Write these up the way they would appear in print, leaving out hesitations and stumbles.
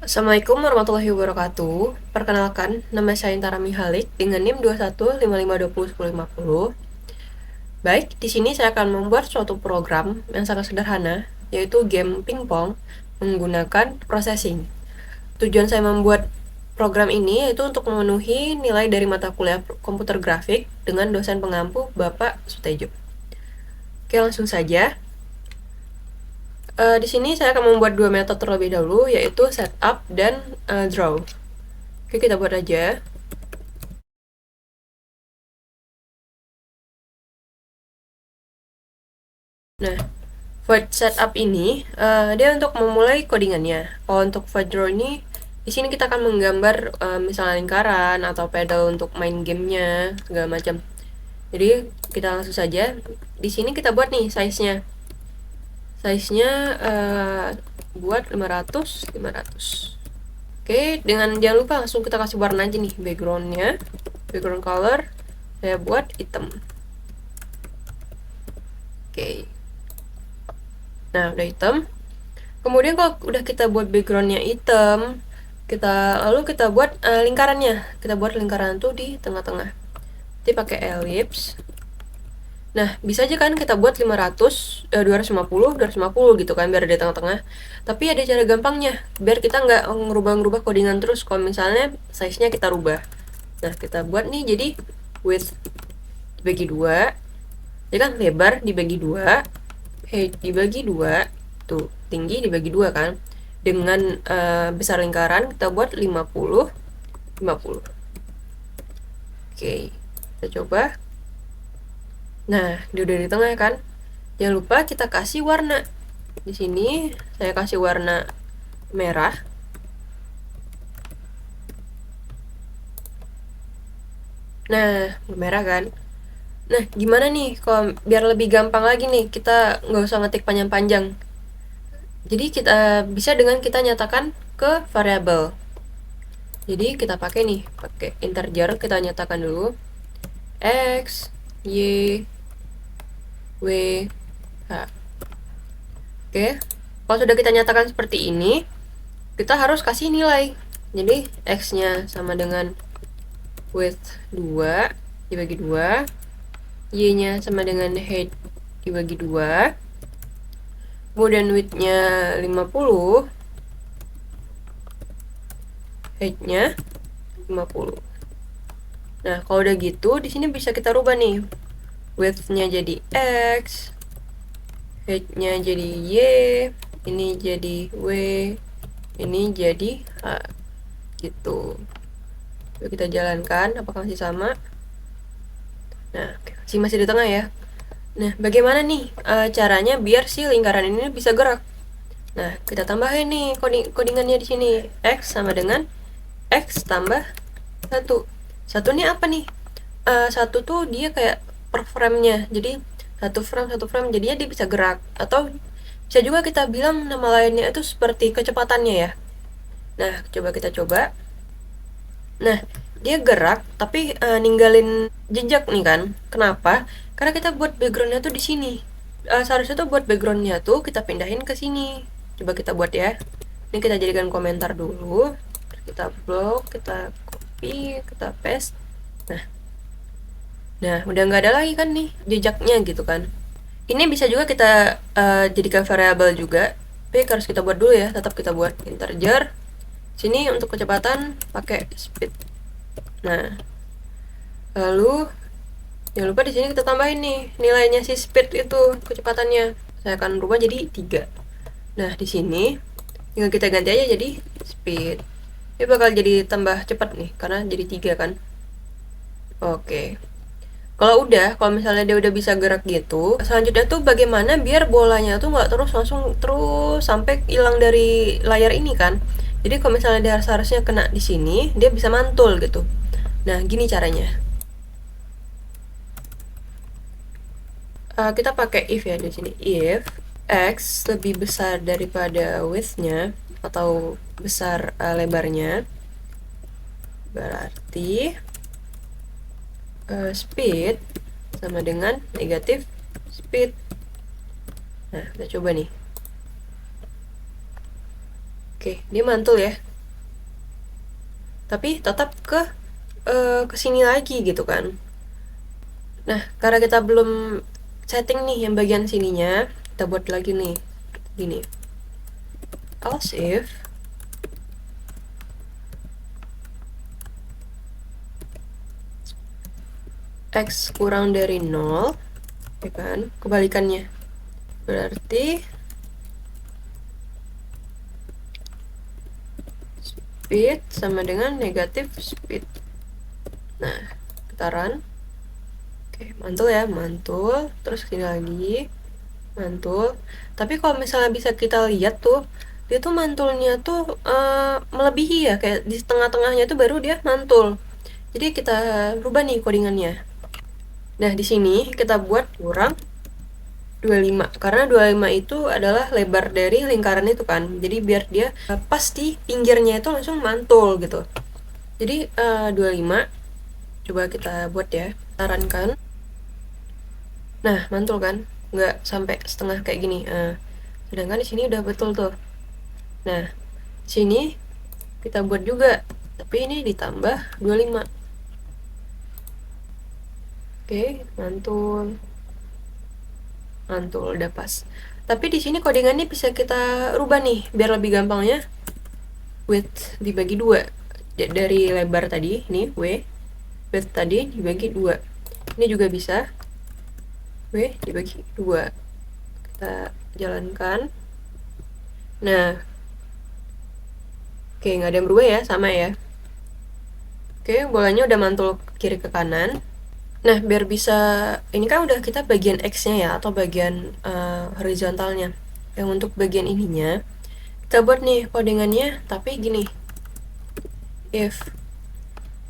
Assalamualaikum warahmatullahi wabarakatuh. Perkenalkan, nama saya Intara Mihalik dengan NIM 2155201050. Baik, di sini saya akan membuat suatu program yang sangat sederhana, yaitu game pingpong menggunakan processing. Tujuan saya membuat program ini yaitu untuk memenuhi nilai dari mata kuliah komputer grafik dengan dosen pengampu Bapak Sutejo. Oke, langsung saja. Di sini saya akan membuat dua metode terlebih dahulu, yaitu setup dan draw. Oke, kita buat aja. Nah, void setup ini dia untuk memulai codingannya. Kalau untuk void draw ini, di sini kita akan menggambar misalnya lingkaran atau pedal untuk main gamenya segala macam. Jadi kita langsung saja. Di sini kita buat nih size-nya. Size-nya buat 500. Oke, dengan jangan lupa langsung kita kasih warna aja nih background-nya. Background color saya buat hitam. Oke. Nah, udah hitam. Kemudian kalau udah kita buat backgroundnya hitam, lalu kita buat lingkarannya. Kita buat lingkaran tuh di tengah-tengah. Nanti pakai ellipse. Nah, bisa aja kan kita buat 500, 250, 250 gitu kan, biar di tengah-tengah. Tapi ada cara gampangnya, biar kita nggak ngerubah-ngerubah codingan terus kalau misalnya size-nya kita rubah. Nah, kita buat nih jadi width dibagi 2, ya kan, lebar dibagi 2, height dibagi 2, tuh, tinggi dibagi 2 kan. Dengan besar lingkaran kita buat 50, 50. Oke, kita coba. Nah, dia udah di tengah kan. Jangan lupa kita kasih warna. Di sini saya kasih warna merah. Nah, merah kan. Nah, gimana nih kalau biar lebih gampang lagi nih, kita nggak usah ngetik panjang-panjang. Jadi kita bisa dengan kita nyatakan ke variabel. Jadi kita pakai integer, kita nyatakan dulu x, y, w, h. Oke, kalau sudah kita nyatakan seperti ini, kita harus kasih nilai. Jadi x-nya sama dengan width 2 dibagi 2, y-nya sama dengan height dibagi 2, kemudian width-nya 50, height-nya 50. Nah, kalau udah gitu, di sini bisa kita rubah nih. Width-nya jadi x, height-nya jadi y, ini jadi w, ini jadi h. Gitu. Yuk kita jalankan, apakah masih sama? Nah, masih di tengah ya. Nah, bagaimana nih caranya biar si lingkaran ini bisa gerak? Nah, kita tambahin nih codingannya di sini. X sama dengan X tambah 1. 1 ini apa nih? 1 tuh dia kayak per frame-nya. Jadi satu frame jadinya dia bisa gerak. Atau bisa juga kita bilang nama lainnya itu seperti kecepatannya ya. Nah, coba kita coba. Nah, dia gerak tapi ninggalin jejak nih kan. Kenapa? Karena kita buat backgroundnya tuh di sini. Seharusnya tuh buat backgroundnya tuh kita pindahin ke sini. Coba kita buat ya. Ini kita jadikan komentar dulu. Kita blok, kita copy, kita paste. Nah, udah nggak ada lagi kan nih jejaknya gitu kan. Ini bisa juga kita jadikan variabel juga. Tapi harus kita buat dulu ya. Tetap kita buat integer. Sini untuk kecepatan pakai speed. Nah, lalu jangan lupa di sini kita tambahin nih nilainya si speed itu, kecepatannya. Saya akan rubah jadi 3. Nah, di sini tinggal kita ganti aja jadi speed. Ini bakal jadi tambah cepat nih karena jadi 3 kan. Oke. Kalau misalnya dia udah bisa gerak gitu, selanjutnya tuh bagaimana biar bolanya tuh nggak langsung terus sampai hilang dari layar ini kan. Jadi kalau misalnya dia seharusnya kena di sini, dia bisa mantul gitu. Nah, gini caranya. Kita pakai if ya di sini. If x lebih besar daripada width-nya atau besar lebarnya, berarti speed sama dengan negatif speed. Nah, kita coba nih. Oke, dia mantul ya. tapi tetap ke sini lagi gitu kan. Nah, karena kita belum setting nih yang bagian sininya, kita buat lagi nih gini. Else if x kurang dari 0, ya kan, kebalikannya berarti speed sama dengan negatif speed. Nah, kita run. Oke, mantul ya, mantul. Terus sini lagi, mantul. Tapi kalau misalnya bisa kita lihat tuh, dia tuh mantulnya tuh melebihi ya, kayak di tengah-tengahnya tuh baru dia mantul. Jadi kita rubah nih codingannya. Nah, di sini kita buat kurang 25, karena 25 itu adalah lebar dari lingkaran itu kan. Jadi biar dia pas di pinggirnya itu langsung mantul gitu. Jadi 25 coba kita buat ya, sarankan. Nah, mantul kan? Nggak sampai setengah kayak gini. Sedangkan di sini udah betul tuh. Nah, sini kita buat juga, tapi ini ditambah 25. Oke, mantul. Mantul, udah pas. Tapi di sini codingannya bisa kita rubah nih, biar lebih gampangnya. Width dibagi 2. Dari lebar tadi, ini W. Width tadi dibagi 2. Ini juga bisa. W dibagi 2. Kita jalankan. Nah, oke, nggak ada yang berubah ya, sama ya. Oke, bolanya udah mantul kiri ke kanan. Nah, biar bisa, ini kan udah kita bagian X-nya ya, atau bagian horizontalnya. Yang untuk bagian ininya, kita buat nih codingannya, tapi gini. If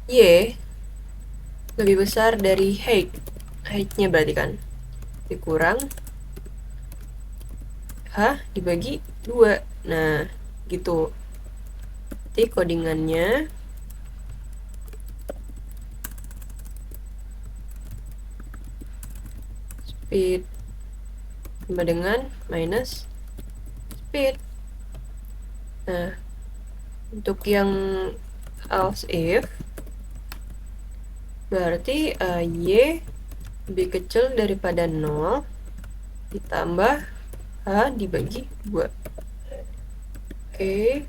Y lebih besar dari height-nya berarti kan, dikurang H dibagi 2. Nah, gitu. Nanti codingannya speed sama dengan minus speed. Nah, untuk yang else if berarti Y lebih kecil daripada 0 ditambah H dibagi 2. Oke.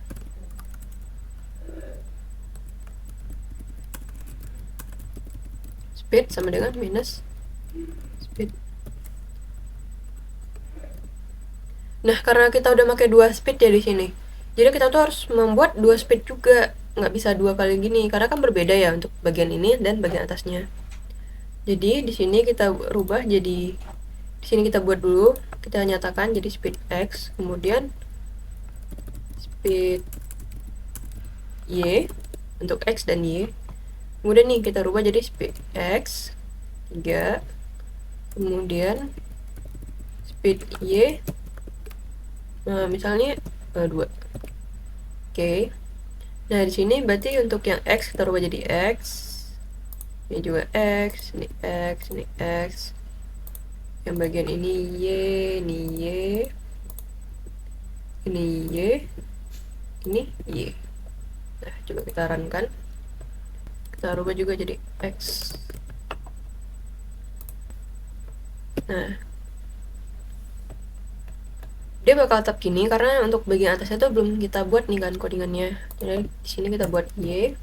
Speed sama dengan minus speed. Nah, karena kita udah pakai 2 speed ya di sini. Jadi kita tuh harus membuat 2 speed juga. Nggak bisa 2 kali gini, karena kan berbeda ya untuk bagian ini dan bagian atasnya. Jadi di sini kita rubah jadi, di sini kita buat dulu, kita nyatakan jadi speed X, kemudian speed Y untuk X dan Y. Kemudian nih kita rubah jadi speed X 3, kemudian speed Y misalnya 2. Oke. Nah, di sini berarti untuk yang X kita rubah jadi X. Ini juga X, ini X, ini X. Yang bagian ini Y, ini Y. Ini Y. Ini Y. Nah, coba kita runkan. Kita rubah juga jadi X. Nah, dia bakal tetap gini karena untuk bagian atasnya tuh belum kita buat nih kan codingannya. Jadi di sini kita buat Y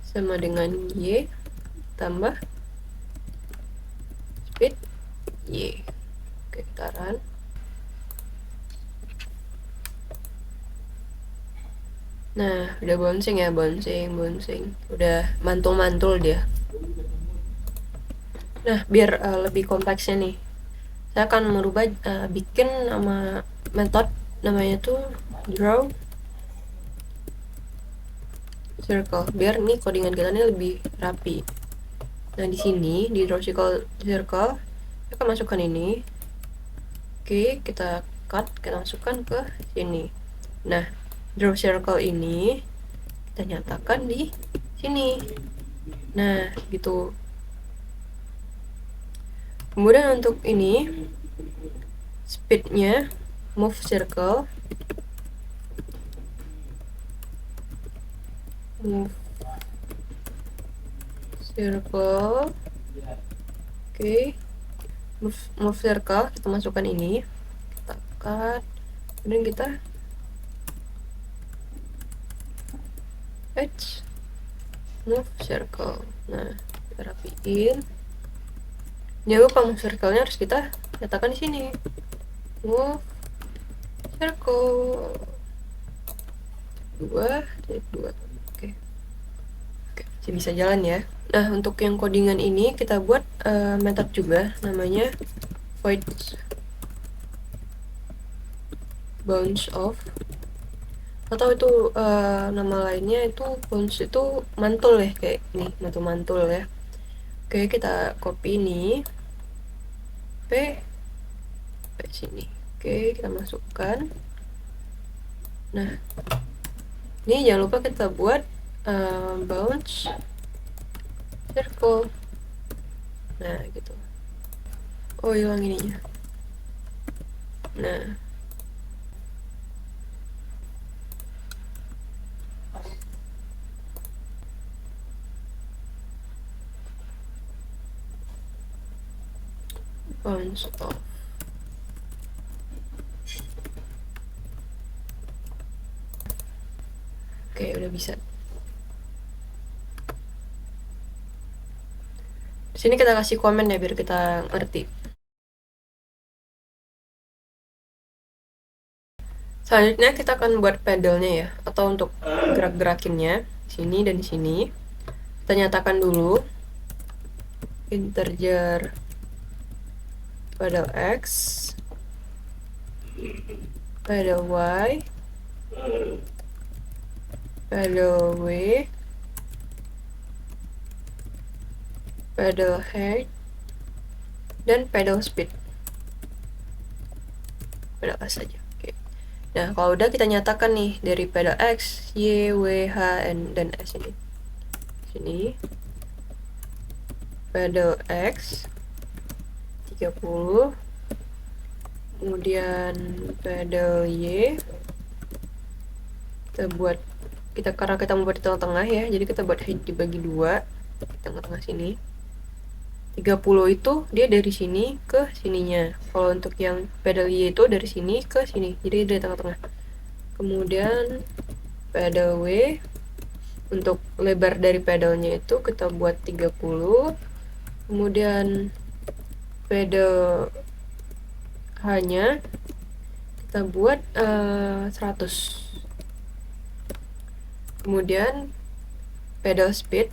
sama dengan Y tambah speed Y. Oke, kita run. Nah, udah bouncing ya, bouncing. Udah mantul-mantul dia. Nah, biar lebih kompleksnya nih, saya akan merubah, bikin nama metode namanya tuh draw circle, biar nih codingan kita nih lebih rapi. Nah, di sini di draw circle kita akan masukkan ini. Oke, kita cut, kita masukkan ke sini. Nah, draw circle ini kita nyatakan di sini. Nah, gitu. Kemudian untuk ini speednya move circle move circle. Oke, move circle, kita masukkan ini, kita cut, kemudian kita move circle. Nah, kita rapiin. Jangan lupa move circle-nya harus kita nyatakan di sini. Move circle 2 dari 2. Oke. Oke, masih bisa jalan ya. Nah, untuk yang codingan ini kita buat method juga, namanya void bounce of, atau itu nama lainnya itu bounce itu mantul ya, kayak ini mantul ya. Oke, kita copy ini p sini. Oke, kita masukkan. Nah, ini jangan lupa kita buat bounce circle. Nah, gitu. Oh, hilang ininya. Nah, bounce off. Oke, udah bisa. Di sini kita kasih komen ya biar kita ngerti. Selanjutnya kita akan buat pedalnya ya, atau untuk gerak-gerakinnya di sini dan di sini. Kita nyatakan dulu integer pedal x, pedal y, pedal w, pedal height, dan pedal speed. Pedal S saja. Oke. Nah, kalau udah kita nyatakan nih dari pedal X, Y, W, H, dan S ini. Sini. Pedal X 30. Kemudian pedal Y karena kita mau buat di tengah-tengah ya, jadi kita buat height dibagi 2 di tengah-tengah sini. 30 itu dia dari sini ke sininya. Kalau untuk yang pedal Y itu dari sini ke sini, jadi dari tengah-tengah. Kemudian pedal W, untuk lebar dari pedalnya itu kita buat 30. Kemudian pedal H-nya kita buat 100. Kemudian pedal speed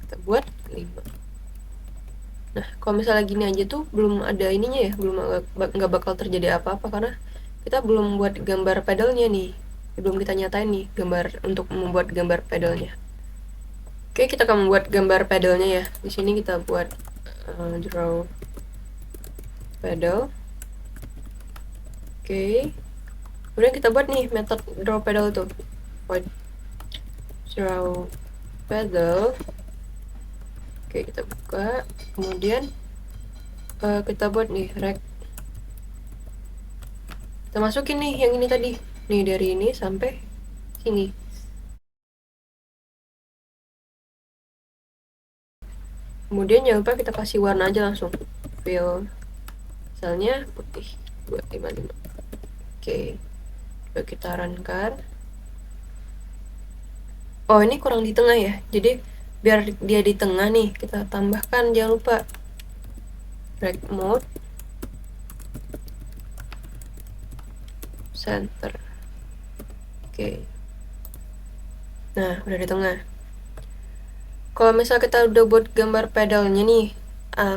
kita buat 5. Nah, kalau misalnya gini aja tuh belum ada ininya ya, nggak bakal terjadi apa-apa karena kita belum buat gambar pedalnya nih, belum kita nyatain nih gambar untuk membuat gambar pedalnya. Oke, kita akan membuat gambar pedalnya ya. Di sini kita buat draw pedal. Oke, kemudian kita buat nih method draw pedal tuh, void draw pedal. Oke, kita buka, kemudian kita buat nih rect. Kita masukin nih yang ini tadi, nih dari ini sampai sini. Kemudian jangan lupa kita kasih warna aja langsung, fill misalnya putih 255. Oke, coba kita runkan. Oh, ini kurang di tengah ya, jadi biar dia di tengah nih kita tambahkan, jangan lupa break mode center. Oke, nah udah di tengah. Kalau misal kita udah buat gambar pedalnya nih,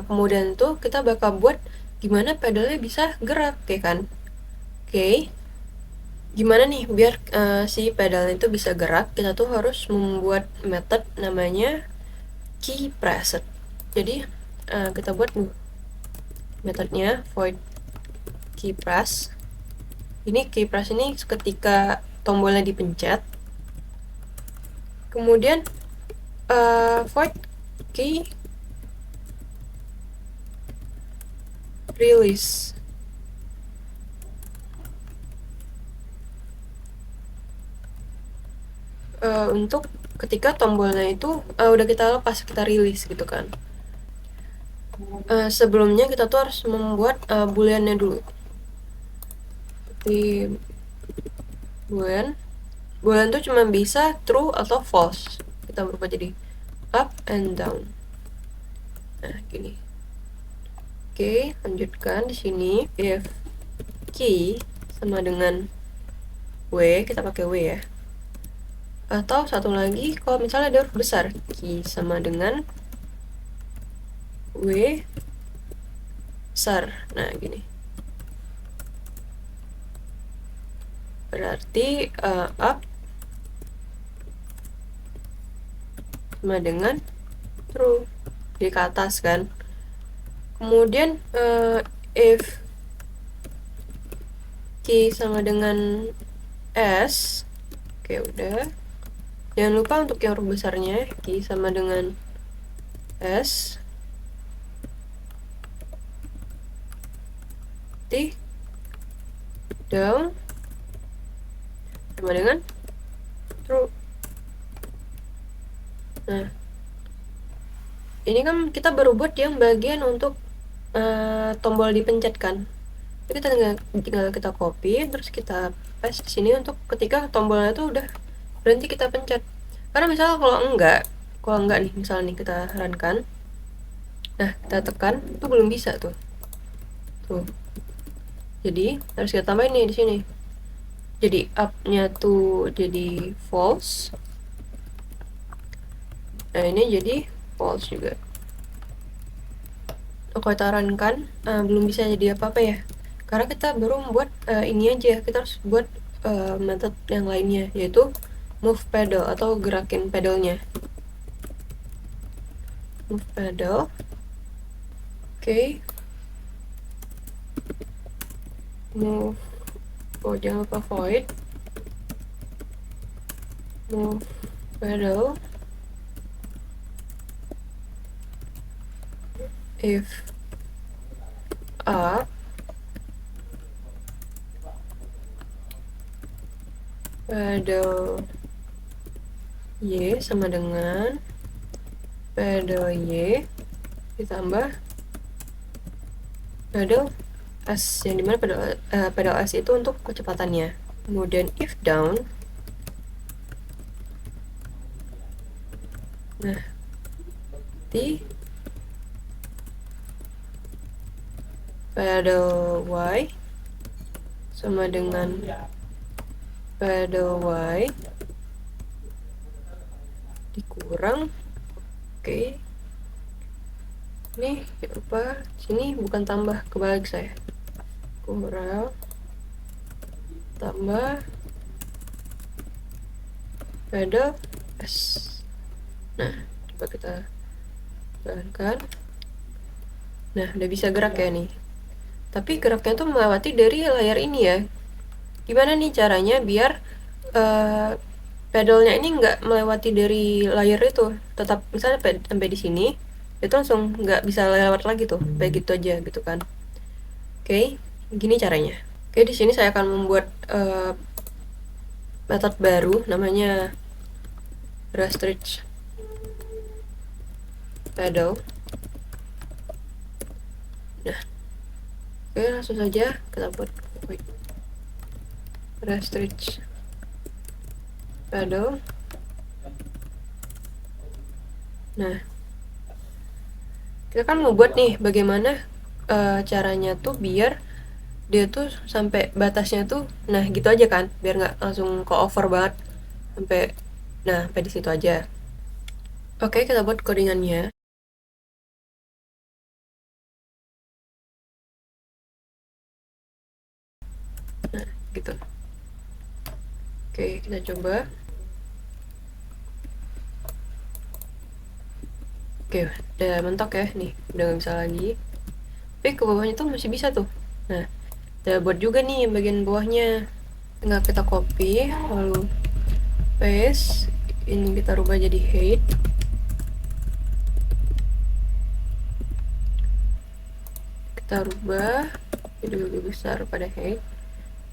kemudian tuh kita bakal buat gimana pedalnya bisa gerak ya kan. Oke, gimana nih biar si pedalnya itu bisa gerak, kita tuh harus membuat method namanya key preset. Jadi kita buat metodenya void key press. Ini key press ini ketika tombolnya dipencet, kemudian void key release. untuk ketika tombolnya itu udah kita lepas, kita rilis gitu kan. Sebelumnya kita tuh harus membuat booleannya dulu. Di boolean tuh cuma bisa true atau false. Kita berubah jadi up and down. Nah, gini. Oke, lanjutkan di sini. If key sama dengan W, kita pakai W ya. Atau satu lagi, kalau misalnya ada huruf besar, key sama dengan W besar. Nah, gini. Berarti up sama dengan true. Di ke atas kan. Kemudian if key sama dengan S, oke udah. Jangan lupa untuk yang huruf besarnya, key sama dengan S. T down sama dengan true. Nah, ini kan kita baru buat yang bagian untuk tombol dipencet kan. Jadi kita tinggal kita copy, terus kita paste di sini untuk ketika tombolnya itu udah berhenti kita pencet. Karena misalnya kalau enggak nih, misalnya nih kita runkan, nah kita tekan, itu belum bisa tuh. Jadi harus kita tambahin nih di sini. Jadi up-nya tuh jadi false. Nah ini jadi false juga. Kalau kita runkan belum bisa jadi apa-apa ya. Karena kita baru membuat ini aja. Kita harus buat method yang lainnya, yaitu move pedal atau gerakin pedalnya. Move pedal. Oke. Move. Oh, jangan lupa void. Move pedal. If up pedal Y sama dengan pedal Y ditambah pedal S, yang dimana pedal S itu untuk kecepatannya. Kemudian if down, nah di pedal Y sama dengan pedal Y dikurang. Oke. Nih, apa? Sini bukan tambah, kebalik saya. Kurang tambah pedal S. Nah, coba kita jalankan. Nah, udah bisa gerak ya nih. Tapi geraknya tuh melewati dari layar ini ya. Gimana nih caranya biar pedalnya ini nggak melewati dari layar itu, tetap misalnya sampai di sini, itu langsung nggak bisa lewat lagi tuh, kayak gitu aja gitu kan. Oke, gini caranya. Oke, di sini saya akan membuat metode baru namanya restrict pedal. Nah, oke, langsung saja kita buat restrict pedal. Nah, kita kan mau buat nih bagaimana caranya tuh biar dia tuh sampai batasnya tuh, nah gitu aja kan, biar nggak langsung ke over banget sampai di situ aja. Oke, kita buat codingannya. Nah, gitu. Oke, kita coba. Oke, udah mentok ya nih, udah nggak bisa lagi. Tapi ke bawahnya tuh masih bisa tuh. Nah, kita buat juga nih bagian bawahnya. Tinggal kita copy, lalu paste. Ini kita rubah jadi height. Kita rubah jadi lebih besar pada height.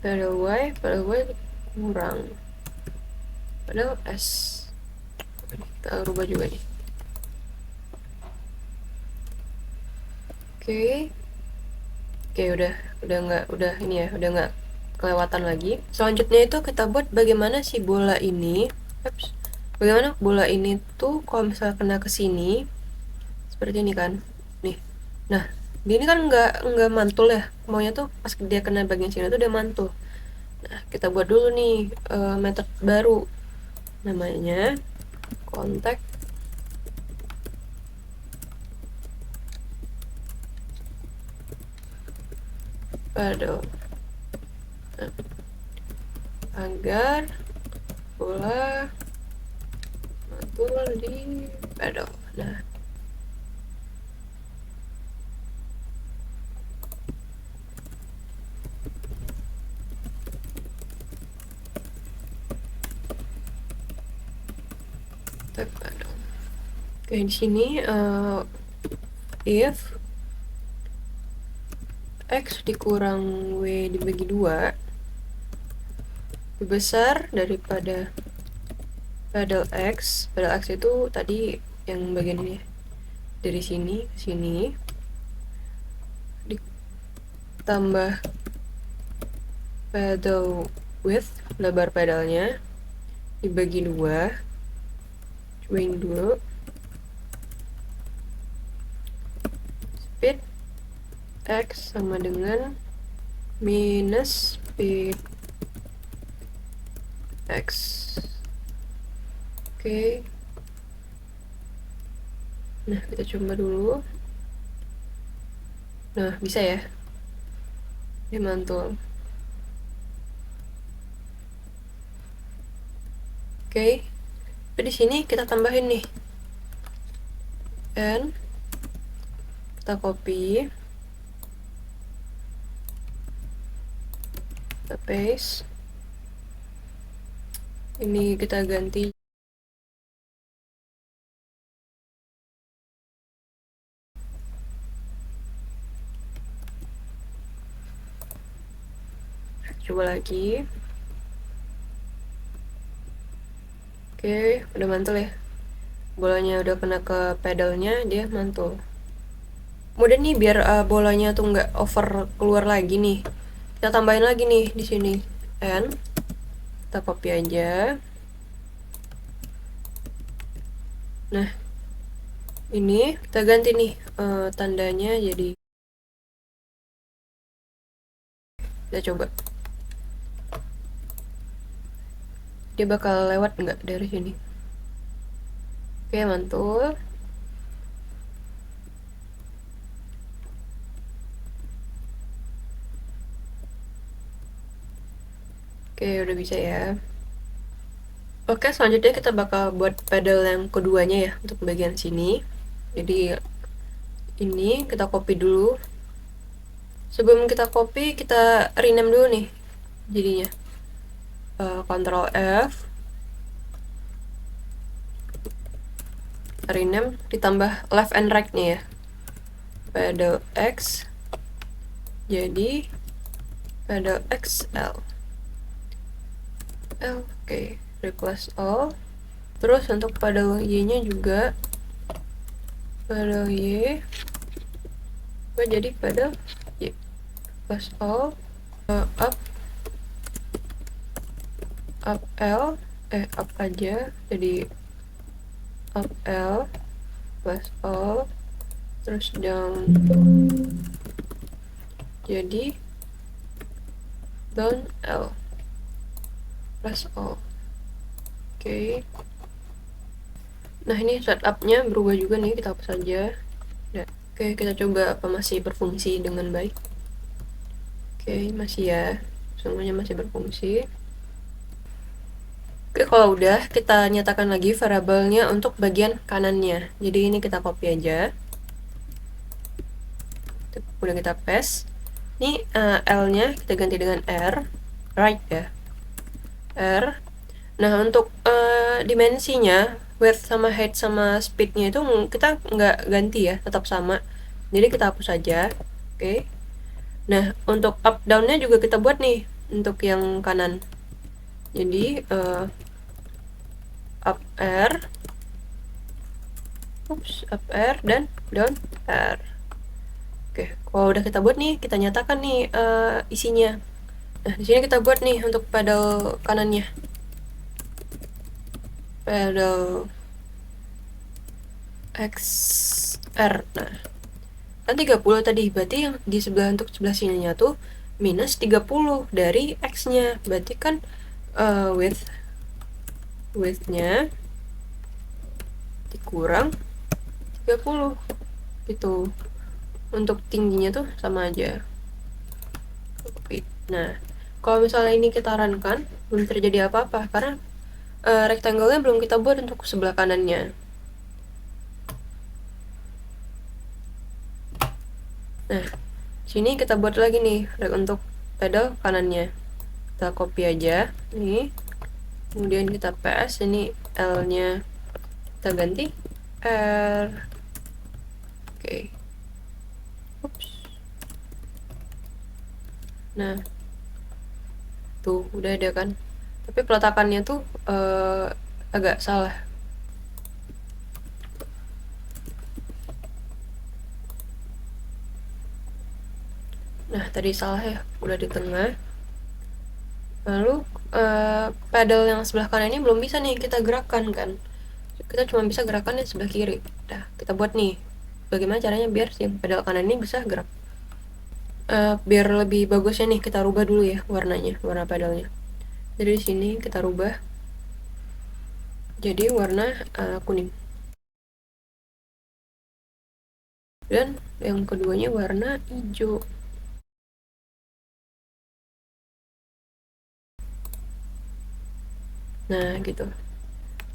Pada Y kurang. padahal S. Kita rubah juga nih. Oke, udah ini ya, udah nggak kelewatan lagi. Selanjutnya itu kita buat bagaimana si bola ini, bagaimana bola ini tuh kalau misalnya kena ke sini, seperti ini kan, nih. Nah, dia ini kan nggak mantul ya, maunya tuh pas dia kena bagian sini tuh dia mantul. Nah, kita buat dulu nih metode baru, namanya kontak paddle. Nah, agar bola mantul di paddle. Nah, paddle. Oke, di sini if X dikurang W dibagi 2 lebih besar daripada paddle X. Paddle X itu tadi yang bagian ini, dari sini ke sini, ditambah paddle width, lebar pedalnya, dibagi 2, cobain dulu. Speed X sama dengan minus speed X. Oke. Nah, kita coba dulu. Nah, bisa ya. Dia mantul. Oke. Tapi di sini kita tambahin nih. N, kita copy, kita paste. Ini kita ganti coba lagi. Oke, udah mantul ya. Bolanya udah kena ke pedalnya, dia mantul. Kemudian nih biar bolanya tuh nggak over keluar lagi nih, kita tambahin lagi nih di sini N, kita copy aja. Nah, ini kita ganti nih tandanya jadi, kita coba dia bakal lewat nggak dari sini. Oke, mantul. Oke, udah bisa ya. Oke, selanjutnya kita bakal buat pedal yang keduanya ya, untuk bagian sini. Jadi ini kita copy dulu. Sebelum kita copy, kita rename dulu nih jadinya. Ctrl F, rename, ditambah left and right nya ya, pedal X jadi pedal XL. Oke, replace all. Terus untuk pedal Y nya juga pedal Y jadi pedal Y, replace all. Up L, up aja jadi up L plus all. Terus down jadi down L plus all. Oke. Nah, ini setupnya berubah juga nih, kita hapus saja. Nah, oke, kita coba apa masih berfungsi dengan baik. Oke, masih ya, semuanya masih berfungsi. Oke, kalau udah, kita nyatakan lagi variabelnya untuk bagian kanannya. Jadi ini kita copy aja, kemudian kita paste. Ini L nya kita ganti dengan R, right ya, R. Nah, untuk dimensinya, width sama height sama speednya itu kita nggak ganti ya, tetap sama. Jadi kita hapus saja. Oke. Nah, untuk up down-nya juga kita buat nih untuk yang kanan. Jadi up R, up R dan down R. Oke, kalau udah kita buat nih, kita nyatakan nih isinya. Nah, di sini kita buat nih untuk pedal kanannya. Pedal XR. Nah, kan 30 tadi, berarti yang di sebelah untuk sebelah sininya tuh minus 30 dari X-nya. Berarti kan width-nya dikurang 30 gitu. Untuk tingginya tuh sama aja. Nah, kalau misalnya ini kita runkan, belum terjadi apa-apa karena rectangle-nya belum kita buat untuk sebelah kanannya. Nah, sini kita buat lagi nih untuk pedal kanannya. Kita copy aja nih. Kemudian kita paste, ini L-nya kita ganti R. Oke. Ups. Nah, tuh udah ada kan. Tapi peletakannya tuh agak salah. Nah, tadi salah ya, udah di tengah. Lalu pedal yang sebelah kanan ini belum bisa nih kita gerakan kan. Kita cuma bisa gerakan yang sebelah kiri. Nah, kita buat nih bagaimana caranya biar yang pedal kanan ini bisa gerak. Biar lebih bagusnya nih kita rubah dulu ya warnanya, warna pedalnya. Jadi di sini kita rubah jadi warna kuning. Dan yang keduanya warna hijau. Nah, gitu.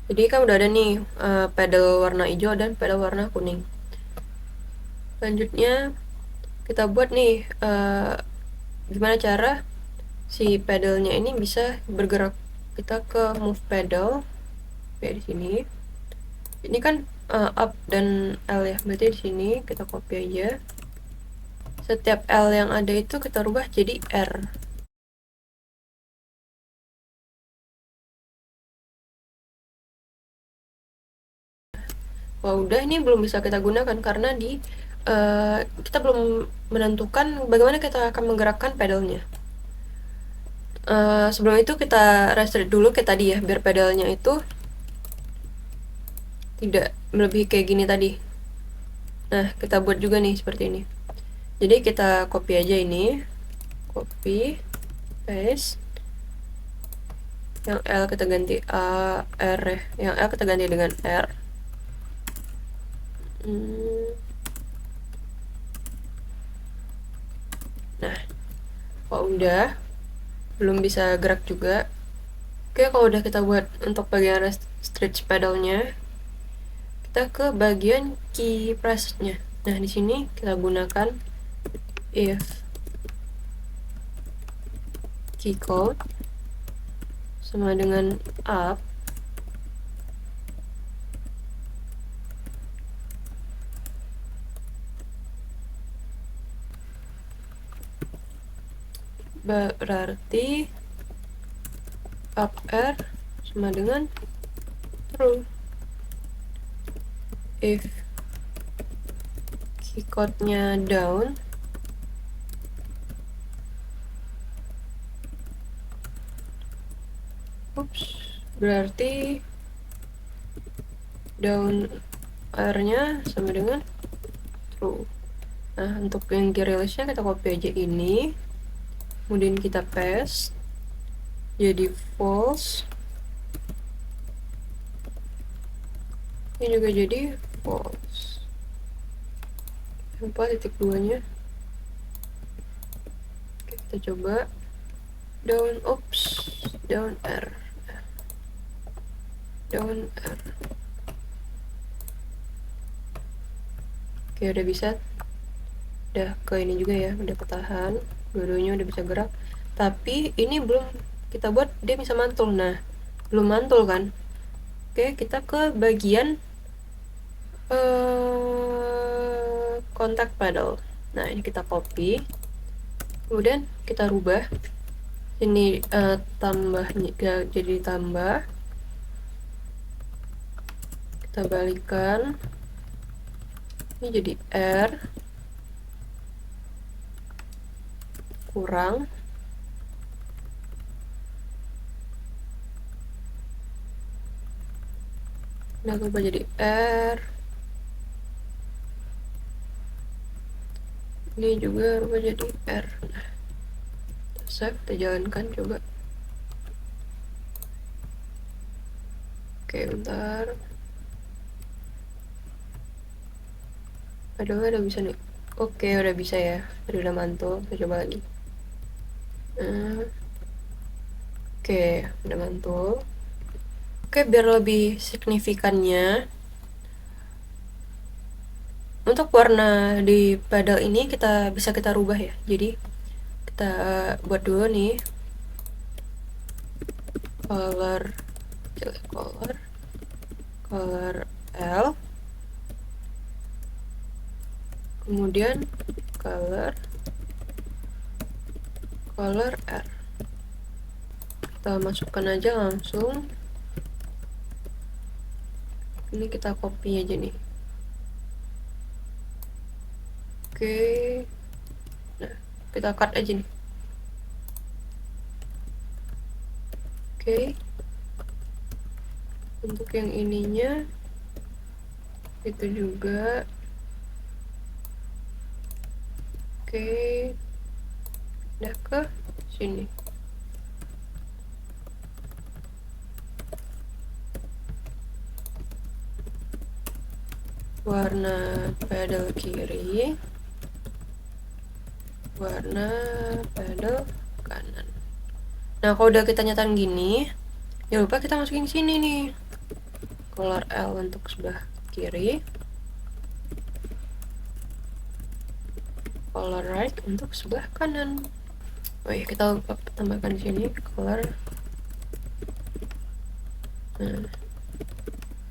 Jadi kan udah ada nih pedal warna hijau dan pedal warna kuning. Selanjutnya kita buat nih gimana cara si pedalnya ini bisa bergerak. Kita ke move pedal kayak di sini. Ini kan up dan L ya, berarti di sini kita copy aja. Setiap L yang ada itu kita rubah jadi R. Wah, udah, ini belum bisa kita gunakan karena kita belum menentukan bagaimana kita akan menggerakkan pedalnya. Sebelum itu kita restrict dulu kayak tadi ya, biar pedalnya itu tidak melebihi kayak gini tadi. Nah, kita buat juga nih seperti ini. Jadi kita copy aja ini, copy, paste. Yang L kita ganti A, R ya. Yang L kita ganti dengan R. Nah, kalau udah belum bisa gerak juga. Oke, kalau udah kita buat untuk bagian stretch pedalnya, kita ke bagian key press-nya. Nah, di sini kita gunakan if key code sama dengan up berarti up R sama dengan true. If key code-nya down, berarti down R-nya sama dengan true. Nah, untuk yang key release-nya kita copy aja ini, kemudian kita paste jadi false, ini juga jadi false. Lupa titik 2 nya. Oke, kita coba down R, down R. Oke, udah bisa, udah ke ini juga ya, udah ketahan, dua-duanya udah bisa gerak. Tapi ini belum kita buat dia bisa mantul. Nah, belum mantul kan. Oke, kita ke bagian kontak pedal. Nah, ini kita copy, kemudian kita rubah ini tambahnya jadi tambah, kita balikan, ini jadi R kurang, nah ubah jadi R, ini juga ubah jadi R. Nah, kita save, kita jalankan coba. Oke, bentar. Aduh, udah bisa nih. Oke, udah bisa ya. Tadi udah mantul, kita coba lagi. Oke, udah mantul. Oke, biar lebih signifikannya, untuk warna di pedal ini bisa kita rubah ya. Jadi kita buat dulu nih color L, kemudian color R. Kita masukkan aja langsung. Ini kita copy aja nih. Oke, nah kita cut aja nih. Oke, untuk yang ininya itu juga. Oke, udah ke sini. Warna pedal kiri, warna pedal kanan. Nah, kalau udah kita nyetan gini, jangan lupa kita masukin sini nih color L untuk sebelah kiri, color right untuk sebelah kanan. Oh iya, kita lupa tambahkan di sini color. Nah,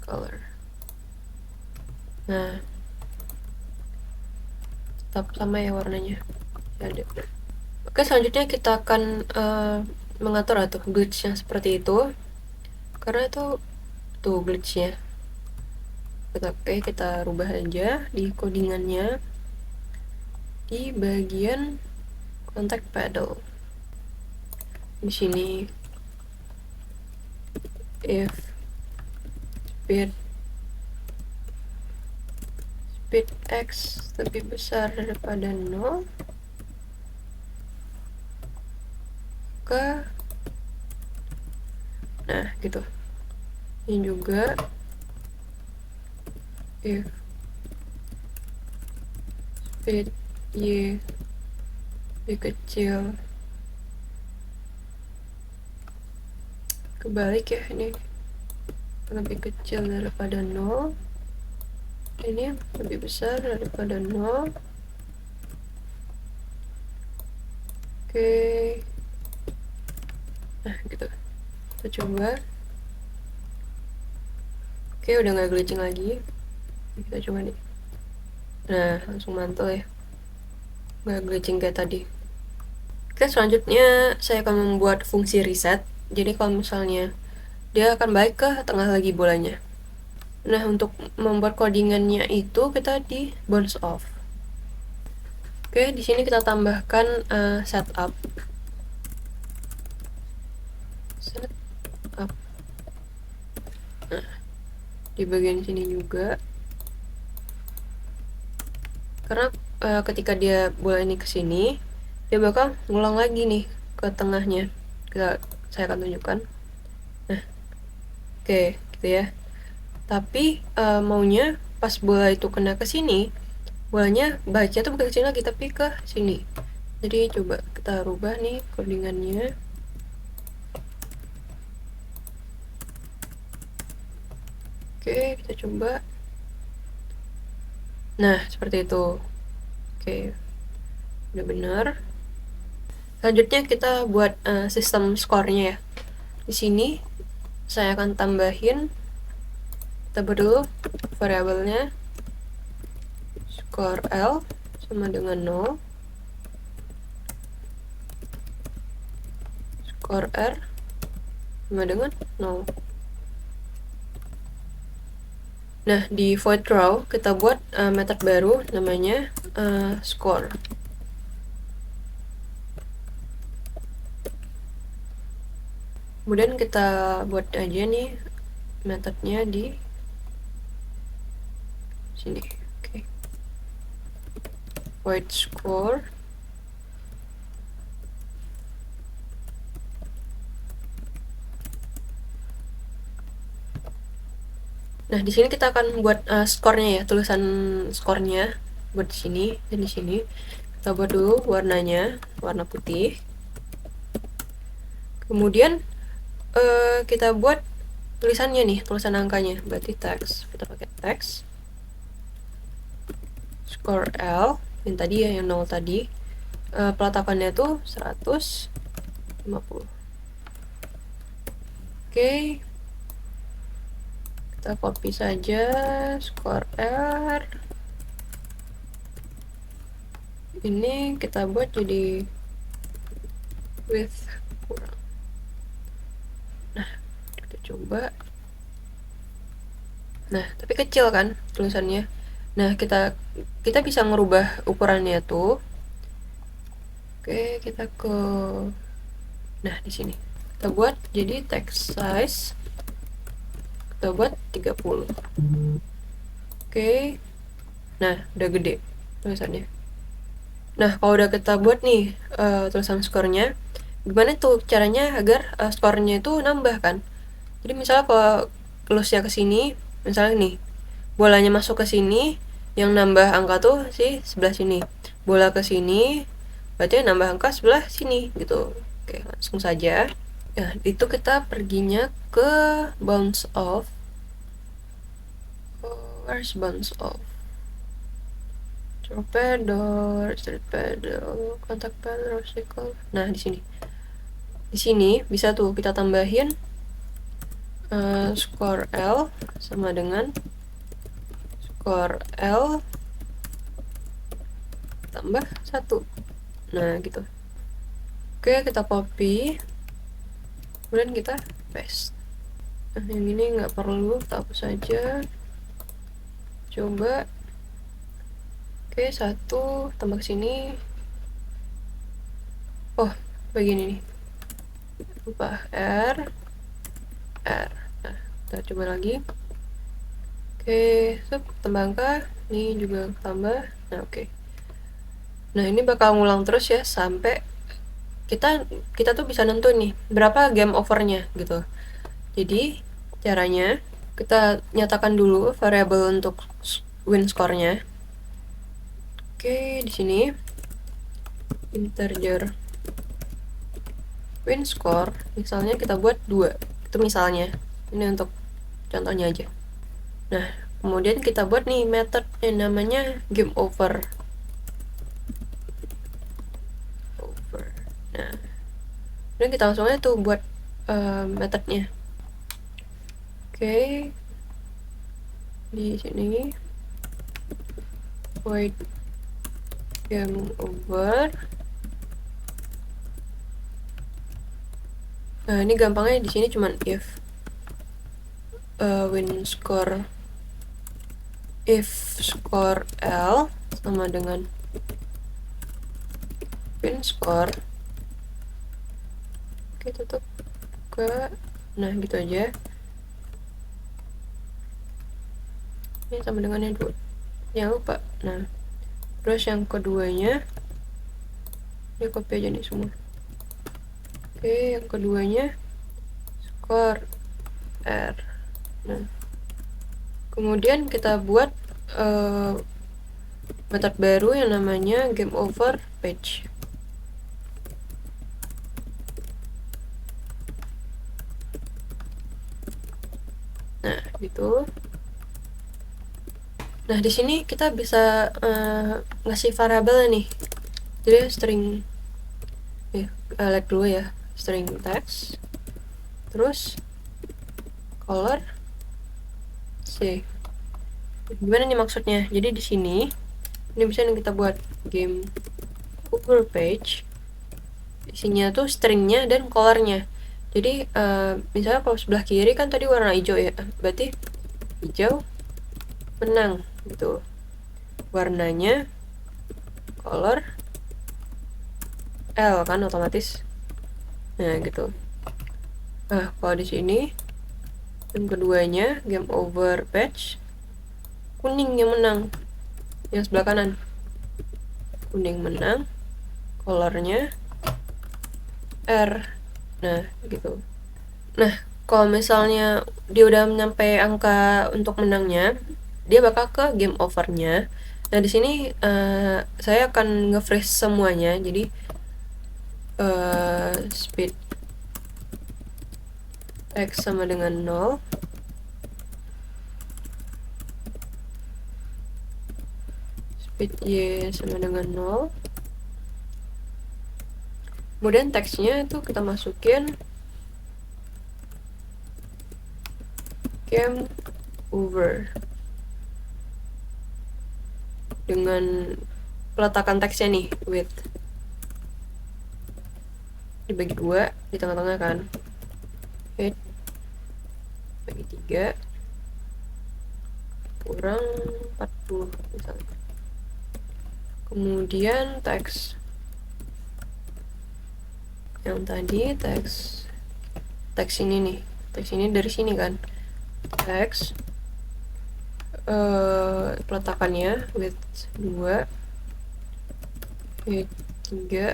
color. Nah, tetap sama ya warnanya. Ada. Oke, selanjutnya kita akan mengatur atau glitch-nya seperti itu. Karena itu tuh glitch-nya. Oke, kita rubah aja di codingannya di bagian contact pedal. Di sini if speed x lebih besar daripada 0, nah gitu. Ini juga if speed y lebih kecil, kebalik ya, ini lebih kecil daripada 0, ini lebih besar daripada 0. Oke, nah gitu, kita coba. Oke, udah nggak glitching lagi. Kita coba nih. Nah, langsung mantul ya, nggak glitching kayak tadi. Oke, selanjutnya saya akan membuat fungsi reset. Jadi kalau misalnya dia akan balik ke tengah lagi bolanya. Nah, untuk membuat codingannya itu kita di bounce off. Oke, di sini kita tambahkan setup. Nah, di bagian sini juga. Karena ketika dia bola ini ke sini, dia bakal ngulang lagi nih ke tengahnya. Saya akan tunjukkan. Nah, oke, gitu ya. Tapi maunya pas bola itu kena ke sini, bolanya baca tuh bukan ke sini lagi tapi ke sini. Jadi coba kita rubah nih codingannya. Oke, kita coba. Nah, seperti itu. Oke, udah benar. Selanjutnya kita buat sistem skornya ya. Di sini saya akan tambahin, kita buat dulu variabelnya skor L sama dengan 0, skor R sama dengan 0. Nah, di void row kita buat method baru namanya score. Kemudian kita buat aja nih metodenya di sini. Oke. Void score. Nah, di sini kita akan buat skornya ya, tulisan skornya buat di sini dan di sini. Kita buat dulu warnanya, warna putih. Kemudian kita buat tulisannya nih, tulisan angkanya, berarti text. Kita pakai text. Score L, yang tadi ya, yang 0 tadi. Peletakannya tuh 150. Oke. Kita copy saja score R. Ini kita buat jadi width kurang. Nah, kita coba. Nah, tapi kecil kan tulisannya. Nah, kita bisa ngerubah ukurannya tuh. Oke, kita ke nah, di sini. Kita buat jadi text size. Kita buat 30. Oke. Nah, udah gede tulisannya. Nah, kalau udah kita buat nih tulisan skornya, gimana tuh caranya agar skornya itu nambah kan? Jadi misalnya kalau close-nya ke sini, misalnya nih, bolanya masuk ke sini, yang nambah angka tuh si sebelah sini. Bola ke sini, berarti nambah angka sebelah sini gitu. Oke, langsung saja. Nah, itu kita perginya ke bounce off. Where's bounce off? Torpedo, kontak pedal, recycle. Nah, di sini. Di sini bisa tuh kita tambahin score L sama dengan score L tambah 1. Nah, gitu. Oke, kita copy. Kemudian kita paste. Nah, yang ini nggak perlu, kita hapus saja. Coba. Oke, 1 tambah sini. Oh, begini nih. Ubah R. Nah, kita coba lagi. Oke, tambah angka. Ini juga tambah. Nah, oke. Nah, ini bakal ngulang terus ya sampai kita tuh bisa nentuin nih berapa game overnya gitu. Jadi caranya kita nyatakan dulu variabel untuk win score-nya. Oke, di sini integer win score misalnya kita buat 2. Itu misalnya. Ini untuk contohnya aja. Nah, kemudian kita buat nih method yang namanya game over. Nah, dan kita langsung aja tuh buat methodnya. Oke, di sini void game over. Nah, ini gampangnya di sini cuman if win score if score L sama dengan win score. Oke, tutup ke nah gitu aja. Ini sama dengan yang dua, jangan lupa. Nah, terus yang keduanya ini copy aja nih semua. Oke, yang keduanya score R. Nah, kemudian kita buat metode baru yang namanya game over page. Nah, gitu. Nah, di sini kita bisa ngasih variabel nih. Jadi string lihat dulu ya, string text. Terus color C. Gimana nih maksudnya? Jadi di sini ini bisa kita buat game over page. Isinya tuh stringnya dan colornya. Jadi misalnya kalau sebelah kiri kan tadi warna hijau ya, berarti hijau menang gitu. Warnanya color L kan otomatis. Nah, gitu. Nah, kalau di sini yang keduanya game over patch, kuning yang menang. Yang sebelah kanan. Kuning menang. Colornya R. Nah, gitu. Nah, kalau misalnya dia udah nyampe angka untuk menangnya, dia bakal ke game overnya. Nah, di sini saya akan nge-freeze semuanya. Jadi speed X sama dengan 0, speed Y sama dengan 0. Kemudian teksnya itu kita masukin game over dengan peletakan teksnya nih, with dibagi 2 di tengah-tengah kan, hit bagi 3 kurang 40 misalnya. Kemudian teks yang tadi, teks ini nih, teks ini dari sini kan, teks peletakannya with 2, hit 3,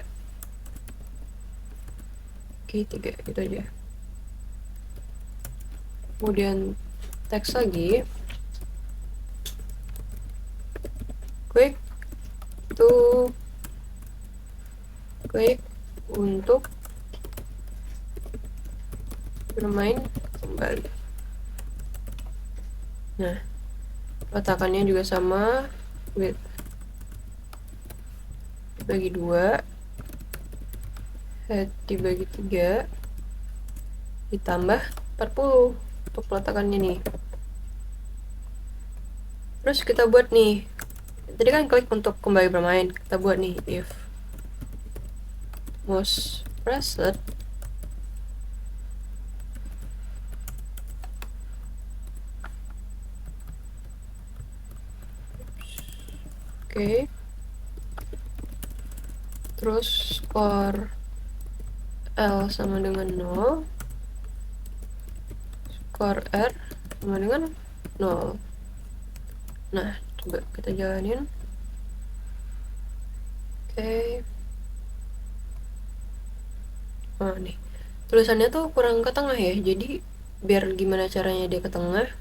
oke 3 gitu aja. Kemudian teks lagi, klik untuk bermain kembali. Nah, peletakannya juga sama, with dibagi 2, head dibagi 3, ditambah 40 untuk peletakannya nih. Terus kita buat nih, tadi kan klik untuk kembali bermain, kita buat nih if mouse pressed oke, terus skor L sama dengan 0, skor R sama dengan 0. Nah, coba kita jalanin. Oke. Nah, nih. Tulisannya tuh kurang ke tengah ya. Jadi, biar gimana caranya dia ke tengah.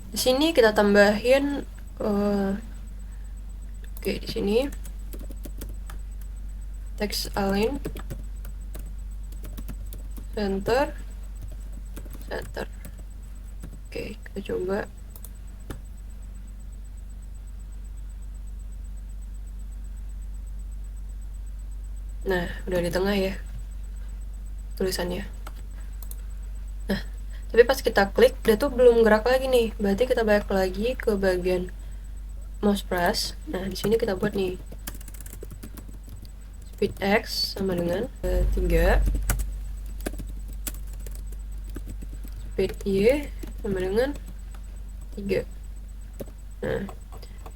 Di sini kita tambahin oke, di sini text align center center. Oke, kita coba. Nah, udah di tengah ya tulisannya. Nah, tapi pas kita klik dia tuh belum gerak lagi nih. Berarti kita balik lagi ke bagian mouse press. Nah, di sini kita buat nih speed X sama dengan 3, speed Y sama dengan 3. Nah,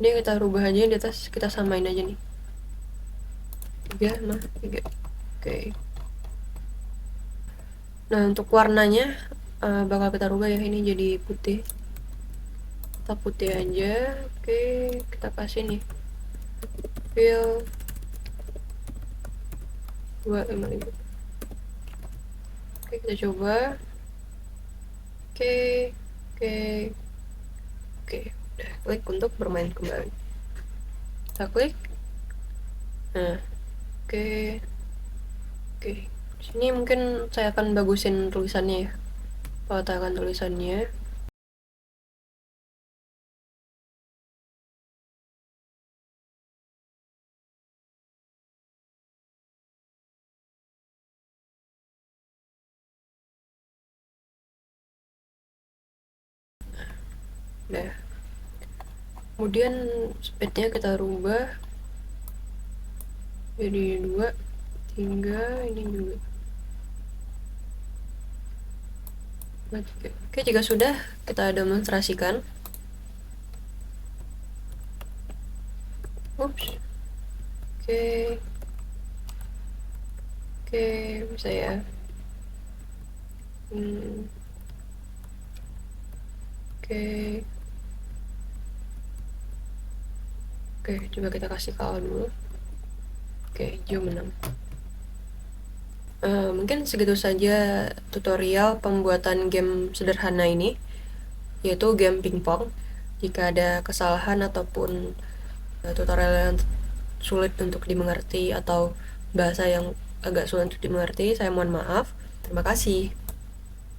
ini kita rubah aja di atas, kita samain aja nih 3 sama 3. Oke. Nah, untuk warnanya bakal kita rubah ya, ini jadi putih. Kita putih aja. Oke, kita kasih nih fill 250. Oke, kita coba. Oke, oke, oke. Udah, klik untuk bermain kembali. Kita klik. Nah, oke, oke. Sini mungkin saya akan bagusin tulisannya ya. Peletakan tulisannya. Nah, kemudian speednya kita rubah jadi 2, 3, ini juga 2, 3. Oke, jika sudah, kita demonstrasikan. Ups. Oke. Oke, bisa ya. Oke. Oke, coba kita kasih kalah dulu. Oke, hijau menang. Mungkin segitu saja tutorial pembuatan game sederhana ini, yaitu game pingpong. Jika ada kesalahan ataupun tutorial yang sulit untuk dimengerti atau bahasa yang agak sulit untuk dimengerti, saya mohon maaf. Terima kasih.